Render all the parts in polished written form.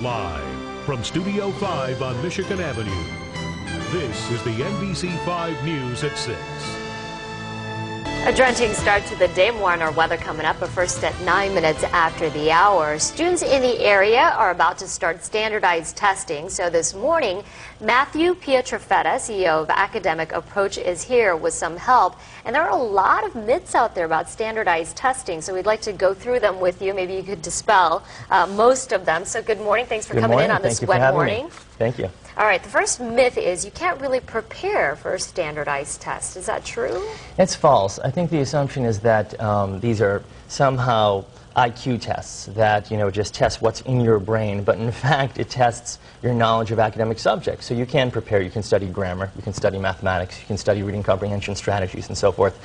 Live from Studio 5 on Michigan Avenue, this is the NBC5 News at 6. A drenching start to the day. More on our weather coming up, but first at 9 minutes after the hour. Students in the area are about to start standardized testing. So this morning, Matthew Pietrafetta, CEO of Academic Approach, is here with some help. And there are a lot of myths out there about standardized testing, so we'd like to go through them with you. Maybe you could dispel most of them. So good morning. Thanks for coming in on this wet morning. Thank you. All right, the first myth is you can't really prepare for a standardized test. Is that true? It's false. I think the assumption is that these are somehow IQ tests that, just test what's in your brain, but in fact it tests your knowledge of academic subjects. So you can prepare, you can study grammar, you can study mathematics, you can study reading comprehension strategies and so forth.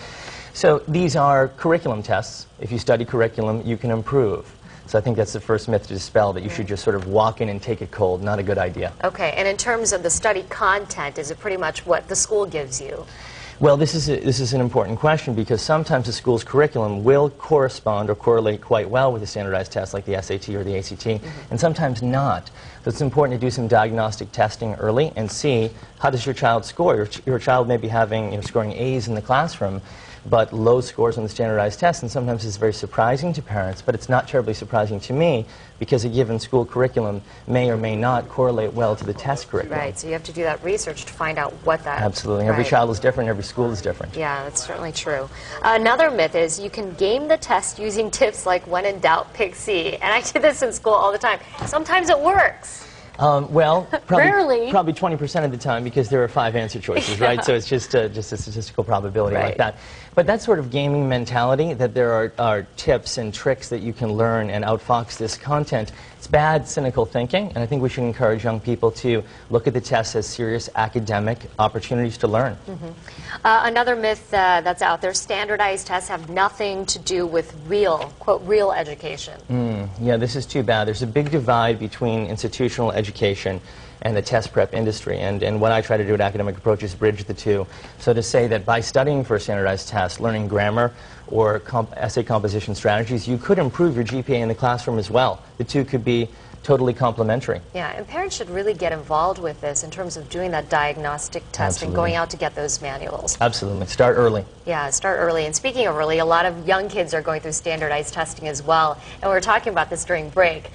So these are curriculum tests. If you study curriculum, you can improve. So I think that's the first myth to dispel, that you should just sort of walk in and take it cold. Not a good idea. Okay, and in terms of the study content, is it pretty much what the school gives you? Well, this is an important question, because sometimes the school's curriculum will correspond or correlate quite well with a standardized test like the SAT or the ACT, and sometimes not. So it's important to do some diagnostic testing early and see how does your child score. Your child may be having, scoring A's in the classroom, but low scores on the standardized test, and sometimes it's very surprising to parents, but it's not terribly surprising to me, because a given school curriculum may or may not correlate well to the test curriculum. Right, so you have to do that research to find out what that... Absolutely. Every child is different, every school is different. Yeah, that's certainly true. Another myth is you can game the test using tips like when in doubt, pick C. And I do this in school all the time. Sometimes it works. Well, Rarely. Probably 20% of the time, because there are 5 answer choices, right? So it's just a statistical probability like that. But that sort of gaming mentality, that there are tips and tricks that you can learn and outfox this content, it's bad, cynical thinking, and I think we should encourage young people to look at the tests as serious academic opportunities to learn. Another myth that's out there, standardized tests have nothing to do with real, quote, real education. Yeah, this is too bad. There's a big divide between institutional education and the test prep industry, and what I try to do at Academic Approach is bridge the two. So to say that by studying for a standardized test, learning grammar or essay composition strategies, you could improve your GPA in the classroom as well. The two could be totally complementary. Yeah, and parents should really get involved with this in terms of doing that diagnostic test and going out to get those manuals. Absolutely. Start early. Yeah, start early. And speaking of early, a lot of young kids are going through standardized testing as well. And we were talking about this during break.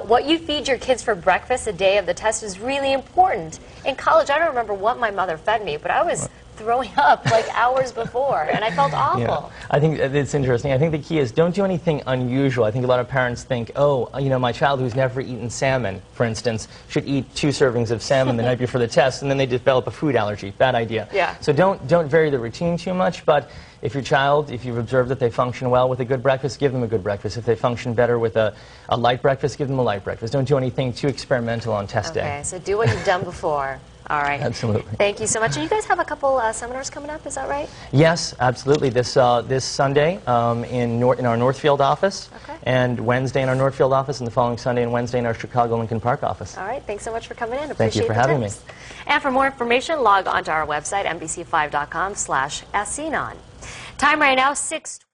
What you feed your kids for breakfast the day of the test is really important. In college, I don't remember what my mother fed me, but I was throwing up like hours before, and I felt awful. Yeah. I think it's interesting. I think the key is don't do anything unusual. I think a lot of parents think, oh, my child who's never eaten salmon, for instance, should eat 2 servings of salmon the night before the test, and then they develop a food allergy. Bad idea. Yeah. So don't vary the routine too much, but if your child, if you've observed that they function well with a good breakfast, give them a good breakfast. If they function better with a light breakfast, give them a light breakfast. Don't do anything too experimental on test day. Okay, so do what you've done before. All right. Absolutely. Thank you so much. And you guys have a couple seminars coming up, is that right? Yes, absolutely. This Sunday in our Northfield office, and Wednesday in our Northfield office, and the following Sunday and Wednesday in our Chicago Lincoln Park office. All right. Thanks so much for coming in. Thank you for having me. And for more information, log on to our website, NBC5.com/SCNON. Time right now, 6:20.